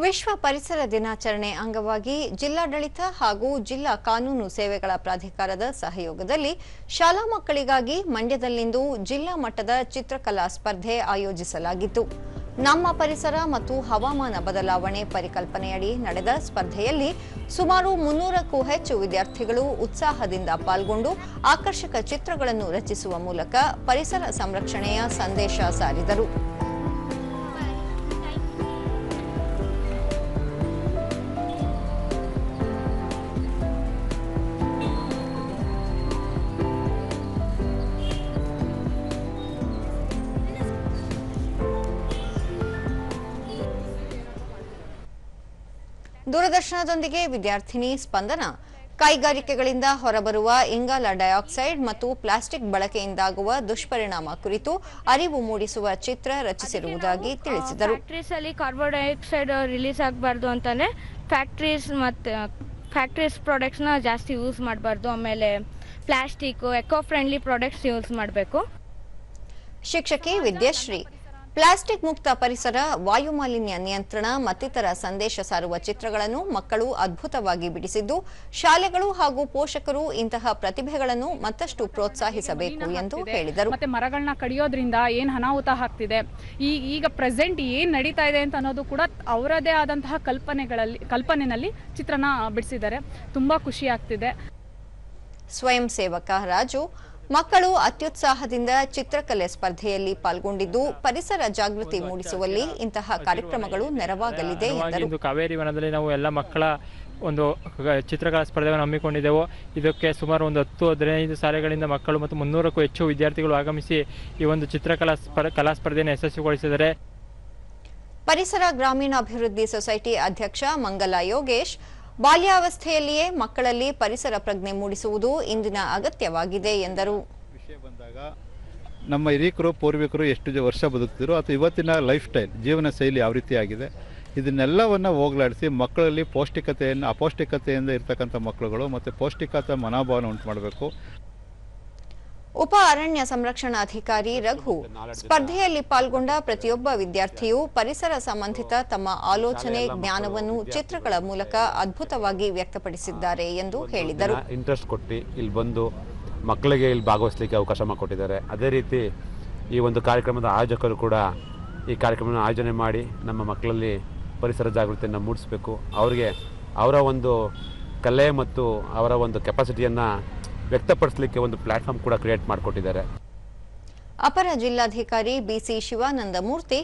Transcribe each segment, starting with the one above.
ವಿಶ್ವ ಪರಿಸರ ದಿನಾಚರಣೆ ಅಂಗವಾಗಿ ಜಿಲ್ಲಾಡಳಿತ ಹಾಗೂ ಜಿಲ್ಲಾ ಕಾನೂನು ಸೇವೆಗಳ ಪ್ರಾಧಿಕಾರದ ಸಹಯೋಗದಲ್ಲಿ ಶಾಲಾ ಮಕ್ಕಳಿಗಾಗಿ ಮಂಡ್ಯದಲ್ಲಿಂದು ಜಿಲ್ಲಾ ಮಟ್ಟದ ಚಿತ್ರಕಲಾ ಸ್ಪರ್ಧೆ ಆಯೋಜಿಸಲಾಗಿತ್ತು. ನಮ್ಮ ಪರಿಸರ ಮತ್ತು ಹವಾಮಾನ ಬದಲಾವಣೆ ಪರಿಕಲ್ಪನೆಯಡಿ ನಡೆದ ಸ್ಪರ್ಧೆಯಲ್ಲಿ ಸುಮಾರು 300ಕ್ಕೂ ಹೆಚ್ಚು ವಿದ್ಯಾರ್ಥಿಗಳು ಉತ್ಸಾಹದಿಂದ ಪಾಲ್ಗೊಂಡು ಆಕರ್ಷಕ ಚಿತ್ರಗಳನ್ನು ರಚಿಸುವ ಮೂಲಕ ಪರಿಸರ ಸಂರಕ್ಷಣೆಯ ಸಂದೇಶ ಸಾರಿದರು. ದೂರದರ್ಶನದೊಂದಿಗೆ ವಿದ್ಯಾರ್ಥಿನಿ ಸ್ಪಂದನ ಕೈಗಾರಿಕೆಗಳಿಂದ ಹೊರಬರುವ ಇಂಗಾಲ ಡೈಆಕ್ಸೈಡ್ ಮತ್ತು ಪ್ಲಾಸ್ಟಿಕ್ ಬಳಕೆಯಿಂದಾಗುವ ದುಷ್ಪರಿಣಾಮ ಕುರಿತು ಅರಿವು ಮೂಡಿಸುವ ಚಿತ್ರ ರಚಿಸಿರುವುದಾಗಿ ತಿಳಿಸಿದರು. ಫ್ಯಾಕ್ಟರೀಸ್ ಅಲ್ಲಿ ಕಾರ್ಬನ್ ಡೈಆಕ್ಸೈಡ್ ರಿಲೀಸ್ ಆಗಬಾರ್ದು ಅಂತಾನೆ ಫ್ಯಾಕ್ಟರೀಸ್ ಪ್ರಾಡಕ್ಟ್ಸ್ ನ ಜಾಸ್ತಿ ಯೂಸ್ ಮಾಡಬಾರ್ದು. ಆಮೇಲೆ plastic eco friendly products use ಮಾಡಬೇಕು. ಶಿಕ್ಷಕಿ ವಿದ್ಯಾಶ್ರೀ ಪ್ಲಾಸ್ಟಿಕ್ ಮುಕ್ತ ಪರಿಸರ, ವಾಯುಮಾಲಿನ್ಯ ನಿಯಂತ್ರಣ ಮತ್ತಿತರ ಸಂದೇಶ ಸಾರುವ ಚಿತ್ರಗಳನ್ನು ಮಕ್ಕಳು ಅದ್ಭುತವಾಗಿ ಬಿಡಿಸಿದ್ದು, ಶಾಲೆಗಳು ಹಾಗೂ ಪೋಷಕರು ಇಂತಹ ಪ್ರತಿಭೆಗಳನ್ನು ಮತ್ತಷ್ಟು ಪ್ರೋತ್ಸಾಹಿಸಬೇಕು ಎಂದು ಹೇಳಿದರು. ಮತ್ತೆ ಮರಗಳನ್ನ ಕಡಿಯೋದ್ರಿಂದ ಏನ್ ಅನಾಹುತ ಆಗ್ತಿದೆ, ಈಗ ಪ್ರೆಸೆಂಟ್ ಏನ್ ನಡೀತಾ ಇದೆ ಅಂತ ಅನ್ನೋದು ಕೂಡ ಅವರದೇ ಆದಂತಹ ಕಲ್ಪನೆಯಲ್ಲಿ ಚಿತ್ರನ ಬಿಡಿಸಿದ್ದಾರೆ. ತುಂಬಾ ಖುಷಿ ಆಗ್ತಿದೆ. ಸ್ವಯಂ ಸೇವಕ ರಾಜು ಮಕ್ಕಳು ಅತ್ಯುತ್ಸಾಹದಿಂದ ಚಿತ್ರಕಲೆ ಸ್ಪರ್ಧೆಯಲ್ಲಿ ಪಾಲ್ಗೊಂಡಿದ್ದು ಪರಿಸರ ಜಾಗೃತಿ ಮೂಡಿಸುವಲ್ಲಿ ಇಂತಹ ಕಾರ್ಯಕ್ರಮಗಳು ನೆರವಾಗಲಿದೆ ಎಂದರು. ಕಾವೇರಿ ವನದಲ್ಲಿ ನಾವು ಎಲ್ಲ ಮಕ್ಕಳ ಒಂದು ಚಿತ್ರಕಲಾ ಸ್ಪರ್ಧೆಯನ್ನು ಹಮ್ಮಿಕೊಂಡಿದ್ದೆವು. ಇದಕ್ಕೆ ಸುಮಾರು ಒಂದು 10-15 ಶಾಲೆಗಳಿಂದ ಮಕ್ಕಳು ಮತ್ತು 300ಕ್ಕೂ ಹೆಚ್ಚು ವಿದ್ಯಾರ್ಥಿಗಳು ಆಗಮಿಸಿ ಈ ಒಂದು ಚಿತ್ರಕಲಾ ಸ್ಪರ್ಧೆಯನ್ನು ಯಶಸ್ವಿಗೊಳಿಸಿದ್ದಾರೆ. ಪರಿಸರ ಗ್ರಾಮೀಣಾಭಿವೃದ್ಧಿ ಸೊಸೈಟಿ ಅಧ್ಯಕ್ಷ ಮಂಗಲಾ ಯೋಗೇಶ್ ಬಾಲ್ಯಾವಸ್ಥೆಯಲ್ಲಿಯೇ ಮಕ್ಕಳಲ್ಲಿ ಪರಿಸರ ಪ್ರಜ್ಞೆ ಮೂಡಿಸುವುದು ಇಂದಿನ ಅಗತ್ಯವಾಗಿದೆ ಎಂದರು. ವಿಷಯ ಬಂದಾಗ ನಮ್ಮ ಹಿರಿಯರು ಪೂರ್ವಿಕರು ಎಷ್ಟು ವರ್ಷ ಬದುಕ್ತಿರೋ ಅಥವಾ ಇವತ್ತಿನ ಲೈಫ್ ಸ್ಟೈಲ್ ಜೀವನ ಶೈಲಿ ಯಾವ ರೀತಿ ಆಗಿದೆ ಇದನ್ನೆಲ್ಲವನ್ನು ಹೋಗಲಾಡಿಸಿ ಮಕ್ಕಳಲ್ಲಿ ಅಪೌಷ್ಟಿಕತೆಯಿಂದ ಇರ್ತಕ್ಕಂಥ ಮಕ್ಕಳುಗಳು ಮತ್ತು ಪೌಷ್ಟಿಕತೆ ಮನೋಭಾವನೆ ಉಂಟು ಮಾಡಬೇಕು. ಉಪ ಅರಣ್ಯ ಸಂರಕ್ಷಣಾಧಿಕಾರಿ ರಘು ಸ್ಪರ್ಧೆಯಲ್ಲಿ ಪಾಲ್ಗೊಂಡ ಪ್ರತಿಯೊಬ್ಬ ವಿದ್ಯಾರ್ಥಿಯು ಪರಿಸರ ಸಂಬಂಧಿತ ತಮ್ಮ ಆಲೋಚನೆ ಜ್ಞಾನವನ್ನು ಚಿತ್ರಗಳ ಮೂಲಕ ಅದ್ಭುತವಾಗಿ ವ್ಯಕ್ತಪಡಿಸಿದ್ದಾರೆ ಎಂದು ಹೇಳಿದರು. ಇಂಟ್ರೆಸ್ಟ್ ಕೊಟ್ಟು ಇಲ್ಲಿ ಬಂದು ಮಕ್ಕಳಿಗೆ ಇಲ್ಲಿ ಭಾಗವಹಿಸಲಿಕ್ಕೆ ಅವಕಾಶ ಮಾಡಿಕೊಟ್ಟಿದ್ದಾರೆ. ಅದೇ ರೀತಿ ಈ ಒಂದು ಕಾರ್ಯಕ್ರಮದ ಆಯೋಜಕರು ಕೂಡ ಈ ಕಾರ್ಯಕ್ರಮವನ್ನು ಆಯೋಜನೆ ಮಾಡಿ ನಮ್ಮ ಮಕ್ಕಳಲ್ಲಿ ಪರಿಸರ ಜಾಗೃತಿಯನ್ನು ಮೂಡಿಸಬೇಕು. ಅವರಿಗೆ ಅವರ ಒಂದು ಕಲೆ ಮತ್ತು ಅವರ ಒಂದು ಕೆಪಾಸಿಟಿಯನ್ನು ವ್ಯಕ್ತಪಡಿಸಲಿಕ್ಕೆ ಒಂದು ಪ್ಲಾಟ್ಫಾರ್ಮ್ ಕೂಡ ಕ್ರಿಯೇಟ್ ಮಾಡಿಕೊಟ್ಟಿದ್ದಾರೆ. ಅಪರ ಜಿಲ್ಲಾಧಿಕಾರಿ ಬಿಸಿ ಶಿವಾನಂದ ಮೂರ್ತಿ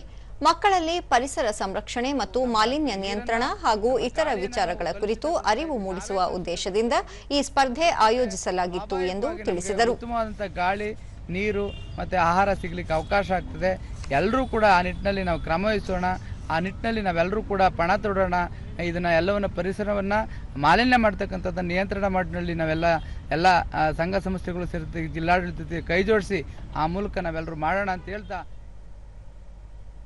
ಮಕ್ಕಳಲ್ಲಿ ಪರಿಸರ ಸಂರಕ್ಷಣೆ ಮತ್ತು ಮಾಲಿನ್ಯ ನಿಯಂತ್ರಣ ಹಾಗೂ ಇತರ ವಿಚಾರಗಳ ಕುರಿತು ಅರಿವು ಮೂಡಿಸುವ ಉದ್ದೇಶದಿಂದ ಈ ಸ್ಪರ್ಧೆ ಆಯೋಜಿಸಲಾಗಿತ್ತು ಎಂದು ತಿಳಿಸಿದರು. ಉತ್ತಮವಾದಂತಹ ಗಾಳಿ, ನೀರು ಮತ್ತೆ ಆಹಾರ ಸಿಗಲಿಕ್ಕೆ ಅವಕಾಶ ಆಗ್ತದೆ. ಎಲ್ಲರೂ ಕೂಡ ಆ ನಿಟ್ಟಿನಲ್ಲಿ ನಾವು ಕ್ರಮ ವಹಿಸೋಣ. ಆ ನಿಟ್ಟಿನಲ್ಲಿ ನಾವೆಲ್ಲರೂ ಕೂಡ ಪಣ ತೊಡೋಣ. ಇದನ್ನ ಎಲ್ಲವನ್ನ ಪರಿಸರವನ್ನ ಮಾಲಿನ್ಯ ಮಾಡ್ತಕ್ಕಂಥದ್ದನ್ನ ನಿಯಂತ್ರಣ ಮಾಡಿನಲ್ಲಿ ಎಲ್ಲ ಸಂಘ ಸಂಸ್ಥೆಗಳು ಸೇರಿ ಜಿಲ್ಲಾಡಳಿತ ಕೈ ಜೋಡಿಸಿ ಆ ಮೂಲಕ ನಾವೆಲ್ಲರೂ ಮಾಡೋಣ ಅಂತ ಹೇಳ್ತಾ